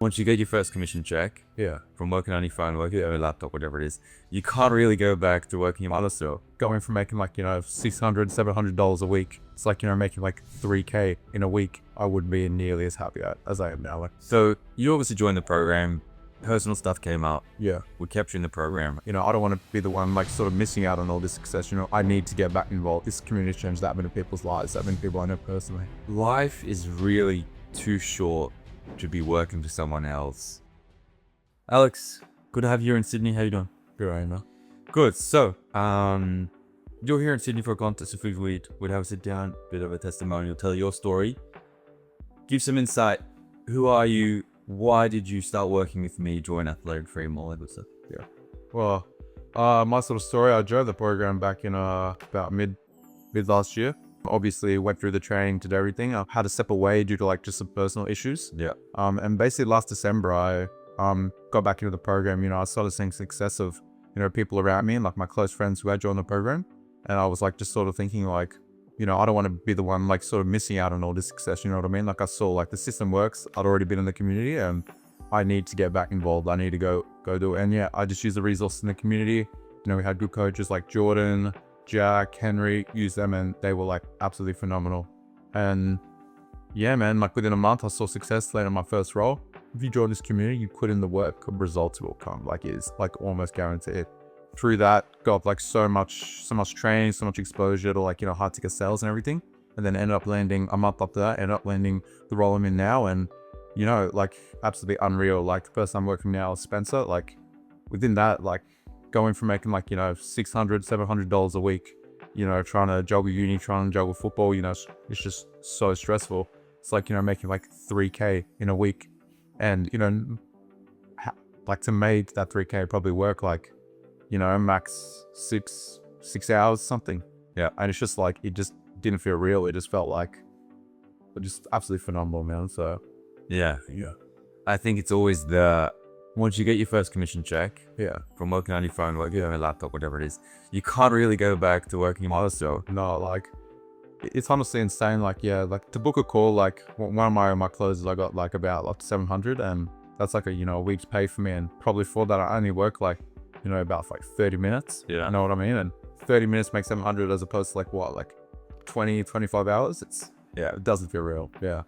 Once you get your first commission check, Yeah. from working on your phone, working on your laptop, whatever it is, you can't really go back to working in other store. Going from making like, $600, $700 a week, it's like, making like $3K in a week, I wouldn't be nearly as happy as I am now. Like, So you obviously joined the program, personal stuff came up, yeah. we kept you in the program. I don't want to be the one like sort of missing out on all this success. I need to get back involved. This community has changed that many people's lives, that many people I know personally. Life is really too short to be working for someone else. Alex, good to have you here in Sydney. How you doing? Good, I know. Good. So, you're here in Sydney for a contest. If we'd have a sit down, bit of a testimonial, tell your story, give some insight. Who are you? Why did you start working with me? Join Athletic Freedom, all that good stuff. Yeah. Well, my sort of story, I drove the program back in about mid last year. Obviously went through the training, did everything. I had to step away due to like just some personal issues. Yeah. And basically last December, I got back into the program. I started seeing success of, people around me and like my close friends who had joined the program. And I was like, just sort of thinking like, I don't want to be the one like sort of missing out on all this success. You know what I mean? Like I saw like the system works. I'd already been in the community and I need to get back involved. I need to go do it. And yeah, I just use the resources in the community. We had good coaches like Jordan, Jack, Henry, used them and they were like absolutely phenomenal. And yeah, man, like within a month I saw success later in my first role. If you join this community, you put in the work, results will come. Like it's like almost guaranteed. Through that, got like so much training, so much exposure to like, hard ticket sales and everything. And then ended up landing a month after that, ended up landing the role I'm in now. And, like absolutely unreal. Like the person I'm working now, Spencer, like within that, like going from making like, $600, $700 a week, trying to juggle uni, trying to juggle football, it's just so stressful. It's like, making like 3K in a week. And, like to make that 3K probably work like, max six hours, something. Yeah. And it's just like, it just didn't feel real. It just felt like just absolutely phenomenal, man. So Yeah. yeah. I think it's always once you get your first commission check, Yeah. from working on your phone, working on your laptop, whatever it is, you can't really go back to working in other store. No, like it's honestly insane. Like, yeah, like to book a call, like one of my closes, I got like about like 700 and that's like a week's pay for me. And probably for that, I only work like, about like 30 minutes. Yeah. You know what I mean? And 30 minutes makes 700 as opposed to like what, like 20, 25 hours. It doesn't feel real. Yeah.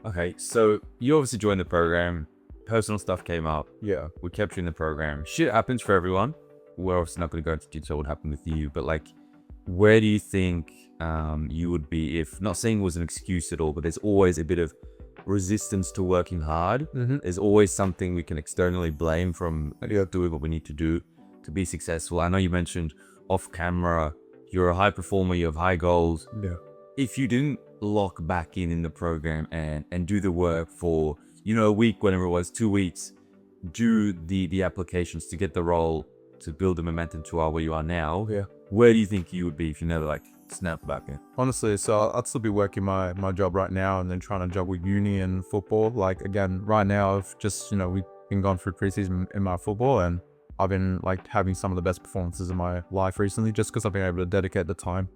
Okay. So you obviously joined the program, personal stuff came up. Yeah. We kept you in the program. Shit happens for everyone. We're obviously not going to go into detail what happened with you, but like, where do you think you would be if, not saying it was an excuse at all, but there's always a bit of resistance to working hard. Mm-hmm. There's always something we can externally blame from doing what we need to do to be successful. I know you mentioned off camera, you're a high performer, you have high goals. Yeah. If you didn't lock back in the program and do the work for, a week, whenever it was, 2 weeks, do the applications to get the role, to build the momentum to where you are now, Yeah. where do you think you would be if you never like snapped back in? Honestly, so I'd still be working my job right now and then trying to juggle uni and football. Like again, right now I've just, we've been gone through preseason in my football and I've been like having some of the best performances in my life recently just because I've been able to dedicate the time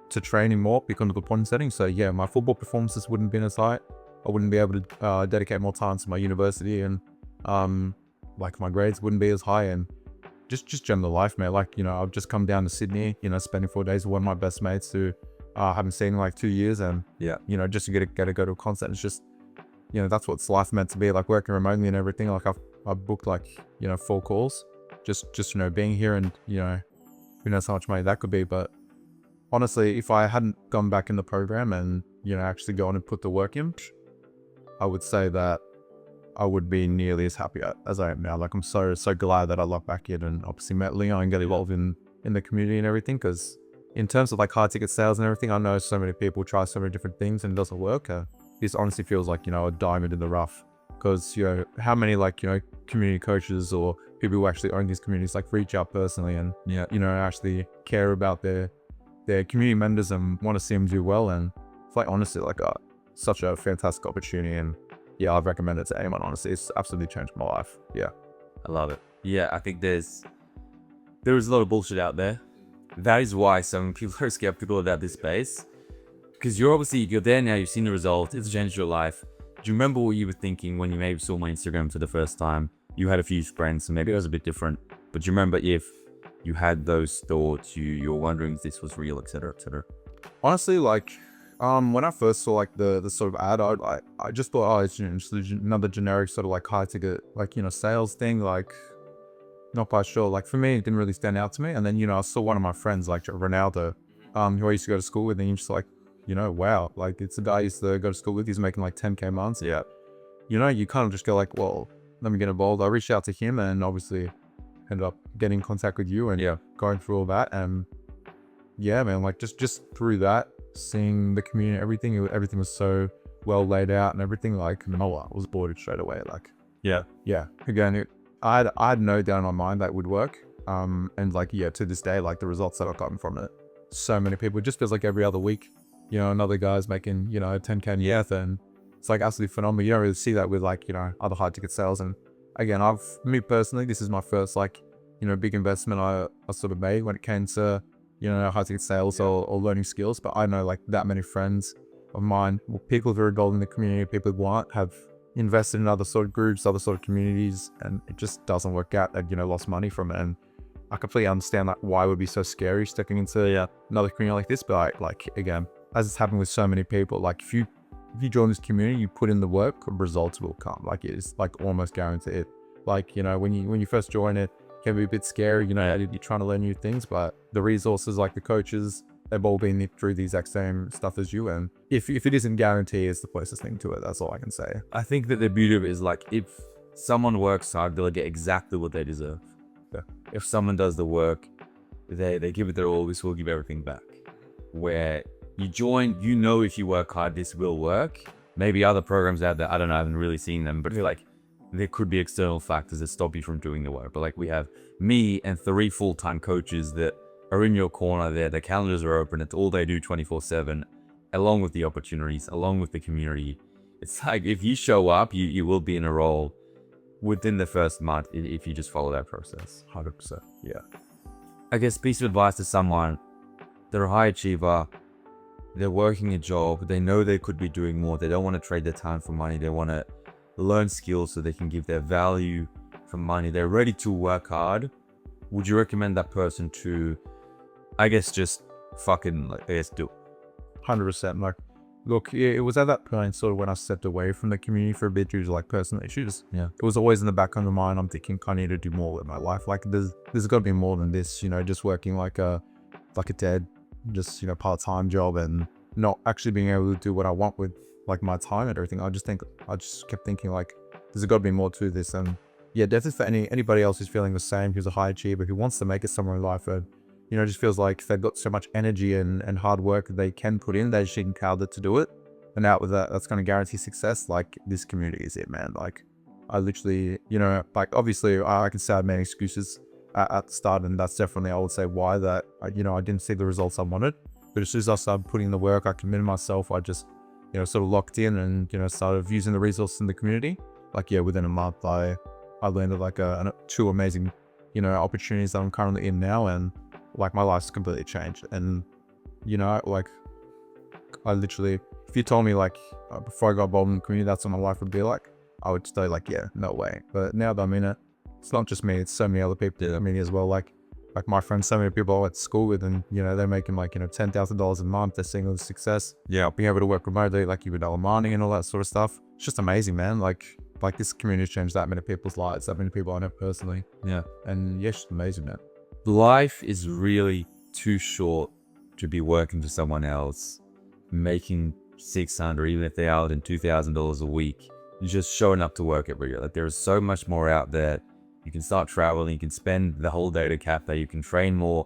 to training more because of the point setting. So yeah, my football performances wouldn't have been as high. I wouldn't be able to dedicate more time to my university and like my grades wouldn't be as high and just general life, man. Like, I've just come down to Sydney, spending 4 days with one of my best mates who I haven't seen in like 2 years. And, Yeah. Just to get to go to a concert, it's just, that's what life meant to be, like working remotely and everything. Like I've booked like, 4 calls, just being here and, who knows how much money that could be. But honestly, if I hadn't gone back in the program and, actually gone and put the work in, I would say that I would be nearly as happy as I am now. Like I'm so glad that I locked back in and obviously met Leon and get involved in the community and everything. Because in terms of like high ticket sales and everything, I know so many people try so many different things and it doesn't work. This honestly feels like, a diamond in the rough. Because, how many like, community coaches or people who actually own these communities like reach out personally and, actually care about their community members and want to see them do well. And it's like honestly like such a fantastic opportunity. And yeah, I'd recommend it to anyone, honestly. It's absolutely changed my life. Yeah. I love it. Yeah, I think there is a lot of bullshit out there. That is why some people are skeptical about this space. Because you're there now, you've seen the result, it's changed your life. Do you remember what you were thinking when you maybe saw my Instagram for the first time? You had a few friends, so maybe it was a bit different. But do you remember if you had those thoughts, you're wondering if this was real, etc., etc.? Honestly, like, when I first saw like the sort of ad, I just thought, oh, it's just another generic sort of like high ticket, like, sales thing. Like, not quite sure. Like for me, it didn't really stand out to me. And then, I saw one of my friends, like Ronaldo, who I used to go to school with, and he's just like, wow, like it's the guy I used to go to school with. He's making like 10K months. Yeah. You kind of just go like, well, let me get involved. I reached out to him and obviously ended up getting in contact with you and going through all that. And yeah, man, like just through that, seeing the community, everything was so well laid out and everything, like, I was bored straight away. Like, Yeah. again, I had no doubt in my mind that would work. And like, to this day, like the results that I've gotten from it, so many people, it just feels like every other week, another guy's making, 10K in a year, and it's like absolutely phenomenal. You don't really see that with like, other high ticket sales. And again, me personally, this is my first like, big investment I sort of made when it came to, high ticket sales or learning skills. But I know like that many friends of mine, people who are involved in the community, people who have invested in other sort of groups, other sort of communities, and it just doesn't work out. And lost money from it. And I completely understand like why it would be so scary stepping into another community like this. But like again, as it's happened with so many people, like if you join this community, you put in the work, results will come. Like it's like almost guaranteed. Like when you first join it, can be a bit scary. You're trying to learn new things, but the resources, like the coaches, they've all been through the exact same stuff as you. And if it isn't guaranteed, it's the closest thing to it. That's all I can say. I think that the beauty of it is like if someone works hard, they'll get exactly what they deserve. Yeah. If someone does the work, they give it their all, this will give everything back. Where you join, if you work hard, this will work. Maybe other programs out there, I don't know, I haven't really seen them, but I feel like there could be external factors that stop you from doing the work. But like we have me and 3 full-time coaches that are in your corner there. Their calendars are open. It's all they do 24/7, along with the opportunities, along with the community. It's like if you show up, you will be in a role within the first month if you just follow that process. 100%. Yeah. I guess piece of advice to someone, they're a high achiever, they're working a job, they know they could be doing more. They don't want to trade their time for money. They want to learn skills so they can give their value for money. They're ready to work hard. Would you recommend that person to, I guess, just fucking, like, I guess, do it? 100%. Like, look, it was at that point sort of when I stepped away from the community for a bit due to like personal issues. Yeah. It was always in the back of my mind. I'm thinking, I need to do more with my life. Like there's got to be more than this, just working like a dead, just, part-time job and not actually being able to do what I want with like my time and everything. I just kept thinking like, there's got to be more to this. And yeah, definitely for anybody else who's feeling the same, who's a high achiever, who wants to make it somewhere in life, and just feels like they've got so much energy and hard work that they can put in, they just need powder to do it. And out with that, that's going to guarantee success. Like this community is it, man. Like I literally, like obviously I can say I made excuses at the start, and that's definitely, I would say why that, I didn't see the results I wanted. But as soon as I started putting in the work, I committed myself, I just, sort of locked in and, started using the resources in the community. Like, within a month, I landed like 2 amazing, opportunities that I'm currently in now. And like my life's completely changed. And, like I literally, if you told me like before I got involved in the community, that's what my life would be like, I would say like, yeah, no way. But now that I'm in it, it's not just me, it's so many other people in the community as well. Like my friends, so many people I went to school with, and they're making like $10,000 a month. They're seeing all the success, being able to work remotely, like even mining and all that sort of stuff. It's just amazing, man. Like this community has changed that many people's lives, that many people I know personally. And yeah, it's just amazing, man. Life is really too short to be working for someone else, making $600, even if they're out in $2,000 a week, just showing up to work every year. Like there is so much more out there. You can start traveling, you can spend the whole day at a cafe, you can train more.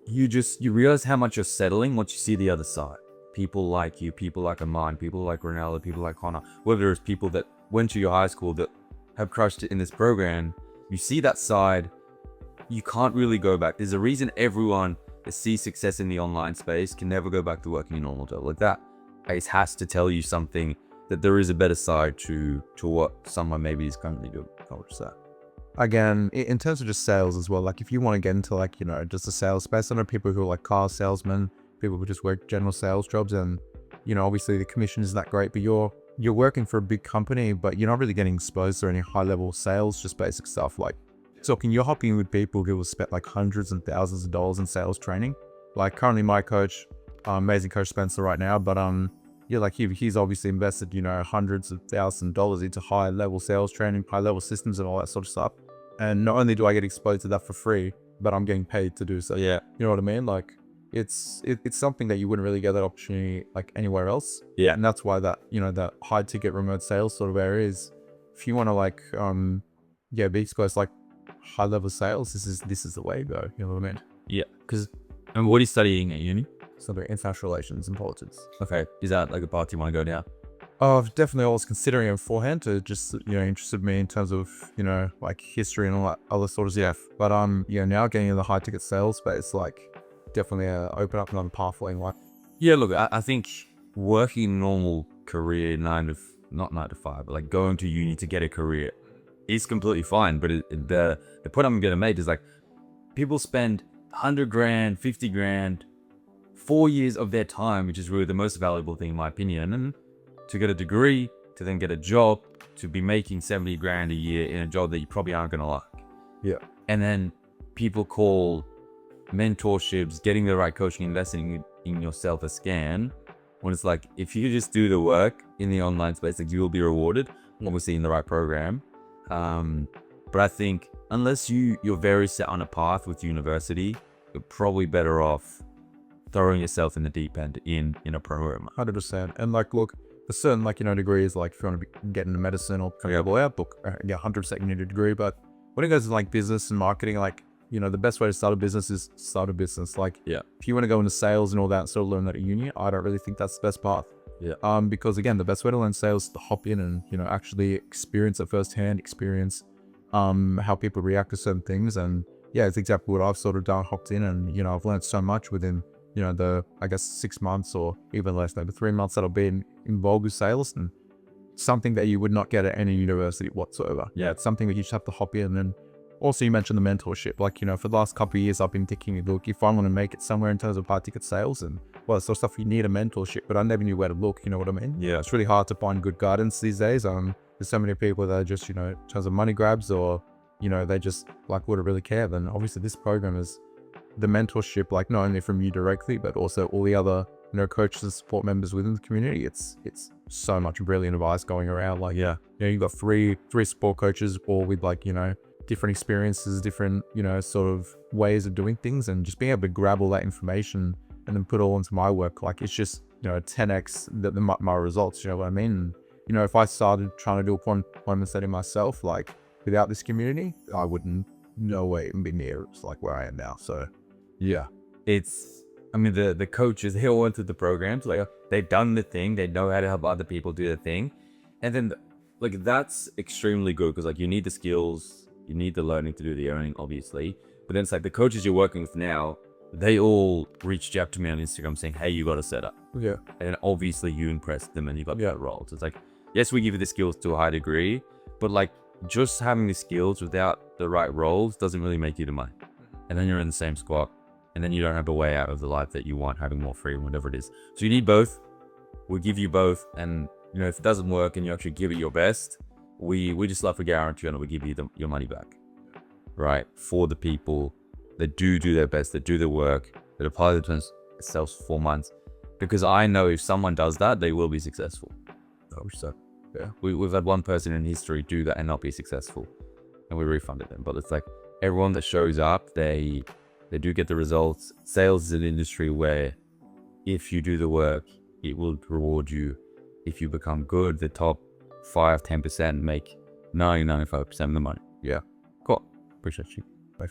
You realize how much you're settling once you see the other side. People like you, people like Aman, people like Ronaldo, people like Connor, whether it's people that went to your high school that have crushed it in this program, you see that side, you can't really go back. There's a reason everyone that sees success in the online space can never go back to working a normal job. Like that, it has to tell you something, that there is a better side to what someone maybe is currently doing. Again, in terms of just sales as well, like if you want to get into like, just a sales space, I know people who are like car salesmen, people who just work general sales jobs, and, obviously the commission isn't that great, but you're you're working for a big company, but you're not really getting exposed to any high level sales, just basic stuff. Like talking, you're hopping with people who have spent like hundreds and thousands of dollars in sales training. Like currently my coach, amazing coach Spencer right now, but yeah, like he's obviously invested, hundreds of thousands of dollars into high level sales training, high level systems and all that sort of stuff. And not only do I get exposed to that for free, but I'm getting paid to do so. Yeah. You know what I mean? Like it's something that you wouldn't really get that opportunity like anywhere else. Yeah. And that's why that, that high ticket remote sales sort of area is, if you want to like, be exposed to like high level sales, this is the way to go. You know what I mean? Yeah. And what are you studying at uni? So they're international relations and politics. Okay. Is that like a path you want to go down? I've definitely always considering it beforehand to just, interested me in terms of, like history and all that other sort of stuff. But, now getting in the high ticket sales space, like definitely open up another pathway in life. Yeah, look, I think working a normal career, not 9 to 5, but like going to uni to get a career is completely fine. But the point I'm going to make is like people spend 100 grand, 50 grand, 4 years of their time, which is really the most valuable thing in my opinion, and to get a degree, to then get a job, to be making 70 grand a year in a job that you probably aren't going to like. Yeah. And then people call mentorships, getting the right coaching, investing in yourself a scam, when it's like, if you just do the work in the online space, like you will be rewarded, obviously in the right program. But I think unless you're very set on a path with university, you're probably better off throwing yourself in the deep end in a program. 100%. And like, look, for certain, like, degrees, like if you want to get into medicine or become a lawyer, 100% you need a degree. But when it goes to like business and marketing, like, the best way to start a business is start a business. Like, if you want to go into sales and all that and sort of learn that at uni, I don't really think that's the best path. Yeah. Because again, the best way to learn sales is to hop in and, actually experience it firsthand, experience how people react to certain things. And yeah, it's exactly what I've sort of done, hopped in, and, I've learned so much within, the, I guess, 6 months or even less, maybe 3 months that I've been involved with sales, and something that you would not get at any university whatsoever. Yeah. It's something that you just have to hop in. And also you mentioned the mentorship, like, for the last couple of years, I've been thinking, look, if I want to make it somewhere in terms of high ticket sales and well, sort of stuff, you need a mentorship, but I never knew where to look. You know what I mean? Yeah. It's really hard to find good guidance these days. There's so many people that are just, in terms of money grabs, or, they just like wouldn't really care. Then obviously this program is the mentorship, like not only from you directly, but also all the other, coaches and support members within the community. It's so much brilliant advice going around. Like, you've got three support coaches, all with like, different experiences, different, sort of ways of doing things, and just being able to grab all that information and then put it all into my work. Like, it's just, 10x my results, you know what I mean? And, if I started trying to do appointment setting myself, like without this community, I wouldn't, no way, even be near like where I am now. So yeah, the coaches, they all went through the programs, like they've done the thing, they know how to help other people do the thing. And then like, that's extremely good, because like you need the skills, you need the learning to do the earning, obviously. But then it's like the coaches you're working with now, they all reached out to me on Instagram saying, hey, you got a setup. yeah, And obviously you impressed them and you got that role. So it's like, yes, we give you the skills to a high degree, but like just having the skills without the right roles doesn't really make you the money. And then you're in the same squat, and then you don't have a way out of the life that you want, having more freedom, whatever it is. So you need both. We give you both. And if it doesn't work and you actually give it your best, we just love to guarantee and we give you your money back, right? For the people that do their best, that do the work, that apply themselves for 4 months. Because I know if someone does that, they will be successful. So yeah, we've had one person in history do that and not be successful, and we refunded them. But it's like everyone that shows up, they do get the results. Sales is an industry where if you do the work, it will reward you. If you become good, the top 5-10% make 90-95% of the money. yeah. Cool. Appreciate you. Bye.